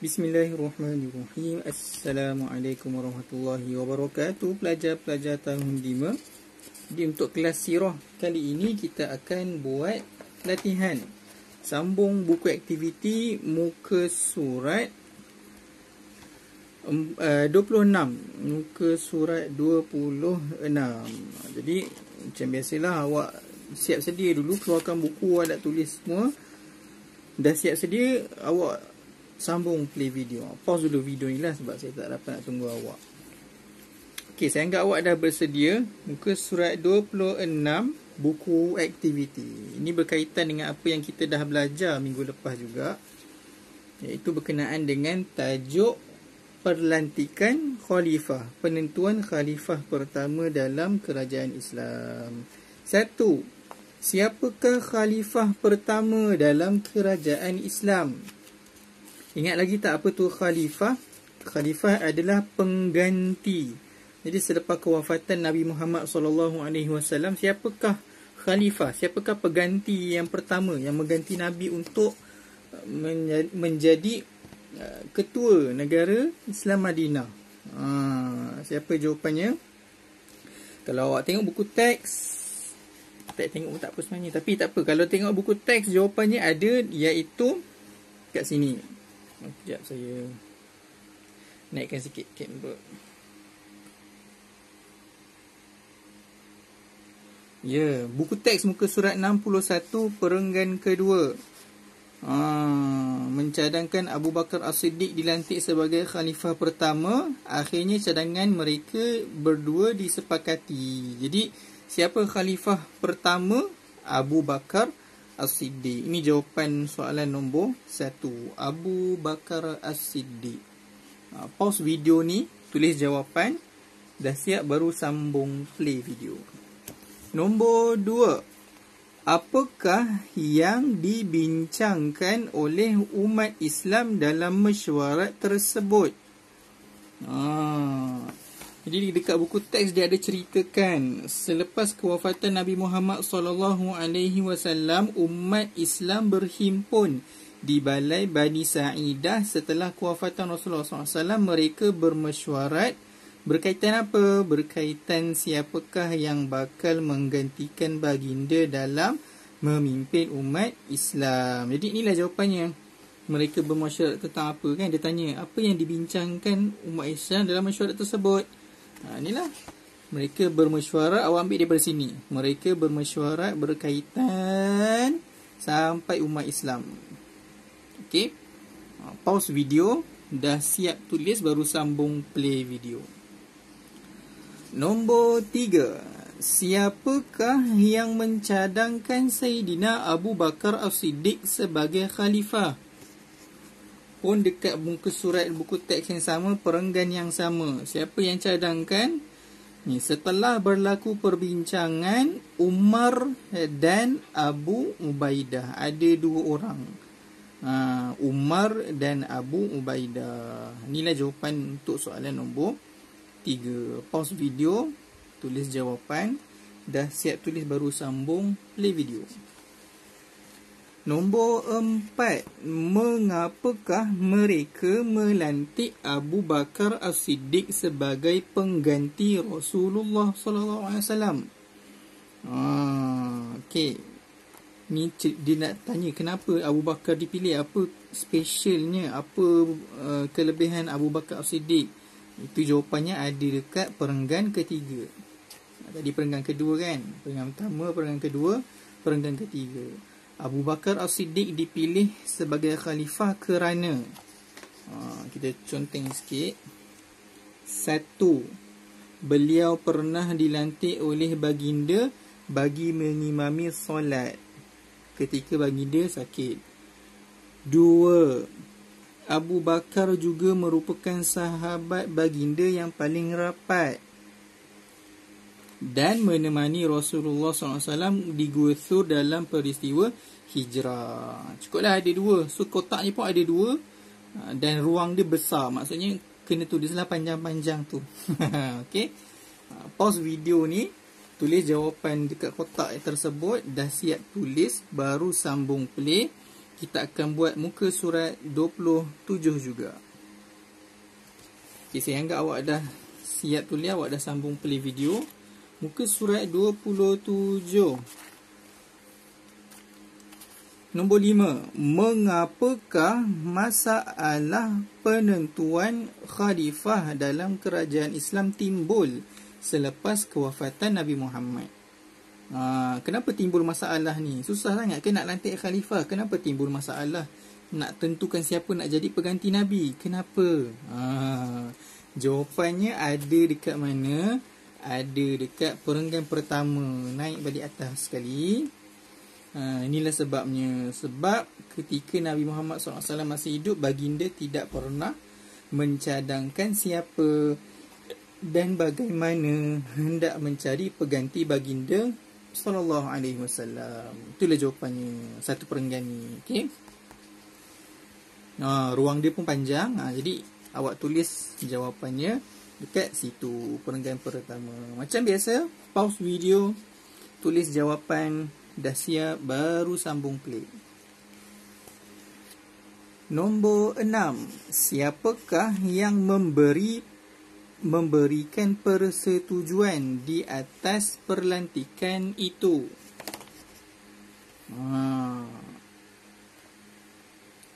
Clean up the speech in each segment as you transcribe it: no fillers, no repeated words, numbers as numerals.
Bismillahirrahmanirrahim. Assalamualaikum warahmatullahi wabarakatuh. Pelajar-pelajar tahun 5. Jadi untuk kelas sirah kali ini kita akan buat latihan sambung buku aktiviti muka surat 26, muka surat 26. Jadi macam biasalah, awak siap sedia dulu, keluarkan buku, awak dah tulis semua. Dah siap sedia, awak sambung play video. Pause dulu video ni lah sebab saya tak dapat nak tunggu awak. Okey, saya anggap awak dah bersedia. Muka surat 26, buku aktiviti. Ini berkaitan dengan apa yang kita dah belajar minggu lepas juga, iaitu berkenaan dengan tajuk perlantikan khalifah, penentuan khalifah pertama dalam kerajaan Islam. 1. Siapakah khalifah pertama dalam kerajaan Islam? Ingat lagi tak apa tu khalifah? Khalifah adalah pengganti. Jadi selepas kewafatan Nabi Muhammad SAW, siapakah khalifah? Siapakah pengganti yang pertama yang mengganti Nabi untuk menjadi ketua negara Islam Madinah? Siapa jawapannya? Kalau awak tengok buku teks, tak tengok tak apa sebenarnya, tapi tak apa. Kalau tengok buku teks, jawapannya ada, iaitu kat sini. Sekejap saya naikkan sikit kamera. Ya, buku teks muka surat 61 perenggan kedua. Mencadangkan Abu Bakar As-Siddiq dilantik sebagai khalifah pertama. Akhirnya cadangan mereka berdua disepakati. Jadi siapa khalifah pertama? Abu Bakar As-Siddiq. Ini jawapan soalan nombor 1. Abu Bakar As-Siddiq. Pause video ni, tulis jawapan. Dah siap baru sambung play video. Nombor 2. Apakah yang dibincangkan oleh umat Islam dalam mesyuarat tersebut? Jadi dekat buku teks dia ada ceritakan, selepas kewafatan Nabi Muhammad SAW, umat Islam berhimpun di balai Bani Sa'idah. Setelah kewafatan Rasulullah SAW, mereka bermesyuarat berkaitan apa? Berkaitan siapakah yang bakal menggantikan baginda dalam memimpin umat Islam. Jadi inilah jawapannya. Mereka bermesyuarat tentang apa kan? Dia tanya, apa yang dibincangkan umat Islam dalam mesyuarat tersebut? Inilah. Mereka bermesyuarat, awak ambil daripada sini. Mereka bermesyuarat berkaitan sampai umat Islam. Okey. Pause video. Dah siap tulis baru sambung play video. Nombor 3. Siapakah yang mencadangkan Sayyidina Abu Bakar As-Siddiq sebagai khalifah? Pun dekat muka surat buku teks yang sama, perenggan yang sama. Siapa yang cadangkan? Ni, setelah berlaku perbincangan, Umar dan Abu Ubaidah. Ada dua orang. Umar dan Abu Ubaidah. Inilah jawapan untuk soalan nombor 3. Pause video, tulis jawapan. Dah siap tulis baru sambung play video. Nombor 4. Mengapakah mereka melantik Abu Bakar As-Siddiq sebagai pengganti Rasulullah SAW? Okey. Ni dia nak tanya kenapa Abu Bakar dipilih, apa specialnya, apa kelebihan Abu Bakar As-Siddiq. Itu jawapannya ada dekat perenggan ketiga. Tadi perenggan kedua kan? Perenggan pertama, perenggan kedua, perenggan ketiga. Abu Bakar As-Siddiq dipilih sebagai khalifah kerana kita conteng sikit. 1. Beliau pernah dilantik oleh baginda bagi mengimami solat ketika baginda sakit. 2. Abu Bakar juga merupakan sahabat baginda yang paling rapat dan menemani Rasulullah SAW di Gua Thur dalam peristiwa hijrah. Cukuplah ada 2. So kotaknya pun ada 2 dan ruang dia besar. Maksudnya kena tulislah panjang-panjang tu. Okey. Pause video ni, tulis jawapan dekat kotak tersebut. Dah siap tulis baru sambung play. kita akan buat muka surat 27 juga. Okay, saya anggap awak dah siap tulis, awak dah sambung play video. Muka surat 27. Nombor 5. Mengapakah masalah penentuan khalifah dalam kerajaan Islam timbul selepas kewafatan Nabi Muhammad? Kenapa timbul masalah ni? Susah sangat ke nak lantik khalifah? Kenapa timbul masalah? Nak tentukan siapa nak jadi pengganti Nabi? Kenapa? Jawapannya ada dekat mana? Ada dekat perenggan pertama. Naik balik atas sekali. Inilah sebabnya. Sebab ketika Nabi Muhammad SAW masih hidup, baginda tidak pernah mencadangkan siapa dan bagaimana hendak mencari pengganti baginda sallallahu alaihi wasallam. Itulah jawapannya satu perenggan ni. Okey. Ruang dia pun panjang. Jadi awak tulis jawapannya dekat situ, perenggan pertama. Macam biasa, pause video, tulis jawapan, dah siap, baru sambung play. Nombor 6. Siapakah yang memberikan persetujuan di atas perlantikan itu?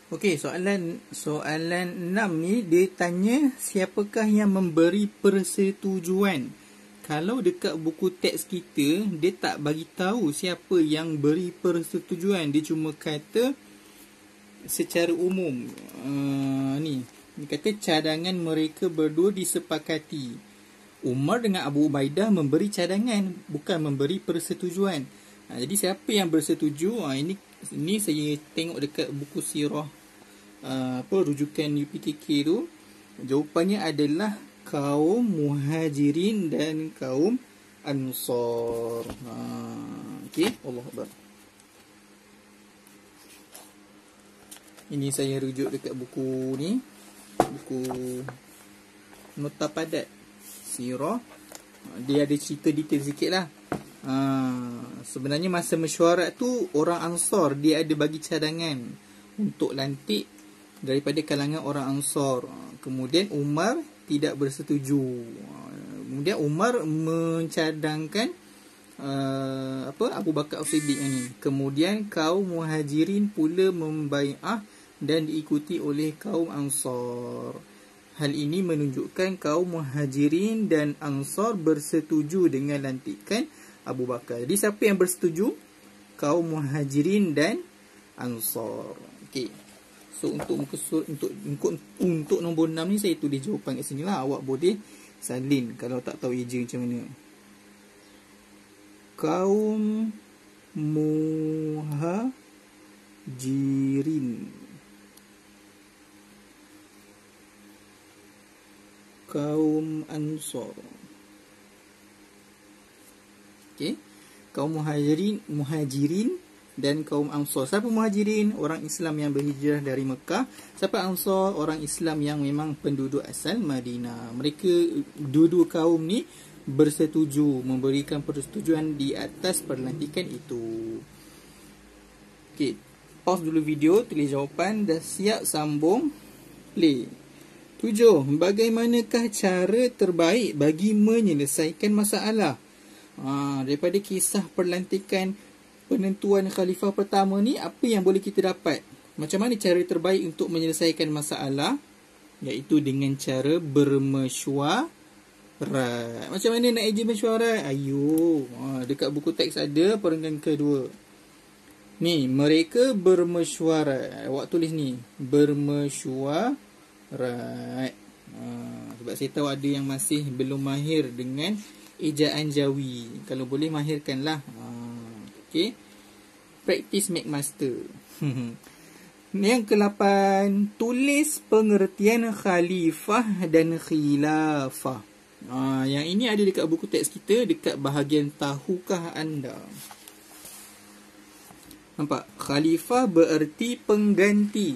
Okey, soalan 6 ni dia tanya siapakah yang memberi persetujuan. Kalau dekat buku teks kita, dia tak bagi tahu siapa yang beri persetujuan. Dia cuma kata secara umum. Dia kata cadangan mereka berdua disepakati. Umar dengan Abu Ubaidah memberi cadangan, bukan memberi persetujuan. Jadi siapa yang bersetuju? Ini saya tengok dekat buku sirah rujukan UPTK tu. Jawapannya adalah kaum Muhajirin dan kaum Ansar. Okey, Allahu Akbar. Ini saya rujuk dekat buku ni. Buku nota padat sirah. Dia ada cerita detail sikit lah. Sebenarnya masa mesyuarat tu, orang Ansar dia ada bagi cadangan untuk lantik daripada kalangan orang Ansar. Kemudian Umar tidak bersetuju. Kemudian Umar mencadangkan Abu Bakar As-Siddiq ni. Kemudian kaum Muhajirin pula membai'ah dan diikuti oleh kaum Ansar. Hal ini menunjukkan kaum Muhajirin dan Ansar bersetuju dengan lantikan Abu Bakar. Jadi siapa yang bersetuju? Kaum Muhajirin dan Ansar. Okey. So untuk nombor 6 ni saya tulis jawapan kat sini lah. Awak boleh salin kalau tak tahu eja macam mana. Kaum Muhajirin, kaum Ansar. Okey. Kaum Muhajirin dan kaum Ansar. Siapa Muhajirin? Orang Islam yang berhijrah dari Mekah. Siapa Ansar? Orang Islam yang memang penduduk asal Madinah. Mereka dua kaum ni bersetuju, memberikan persetujuan di atas perlantikan itu. Okey, pause dulu video, tulis jawapan, dah siap, sambung play. 7. Bagaimanakah cara terbaik bagi menyelesaikan masalah? Daripada kisah perlantikan penentuan khalifah pertama ni, apa yang boleh kita dapat? Macam mana cara terbaik untuk menyelesaikan masalah? Iaitu dengan cara bermesyuarat. Macam mana nak eja mesyuarat? Dekat buku teks ada perenggan kedua. Ni, mereka bermesyuarat. Awak tulis ni, bermesyuarat. Sebab saya tahu ada yang masih belum mahir dengan ejaan Jawi. Kalau boleh mahirkanlah. Okay. Practice make master. Yang ke-8, tulis pengertian khalifah dan khilafah. Yang ini ada dekat buku teks kita, dekat bahagian tahukah anda. Nampak? Khalifah bererti pengganti.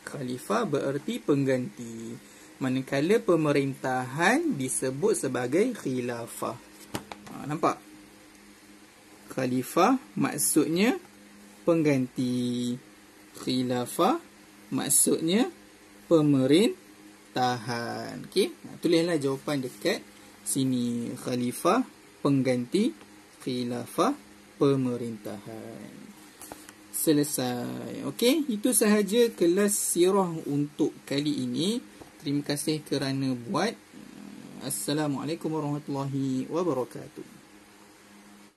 Khalifah bererti pengganti. Manakala pemerintahan disebut sebagai khilafah. Nampak? Khalifah maksudnya pengganti. Khilafah maksudnya pemerintahan. Okey, tulislah jawapan dekat sini. Khalifah pengganti, khilafah pemerintahan. Selesai. Okey, itu sahaja kelas sirah untuk kali ini. Terima kasih kerana buat. Assalamualaikum warahmatullahi wabarakatuh.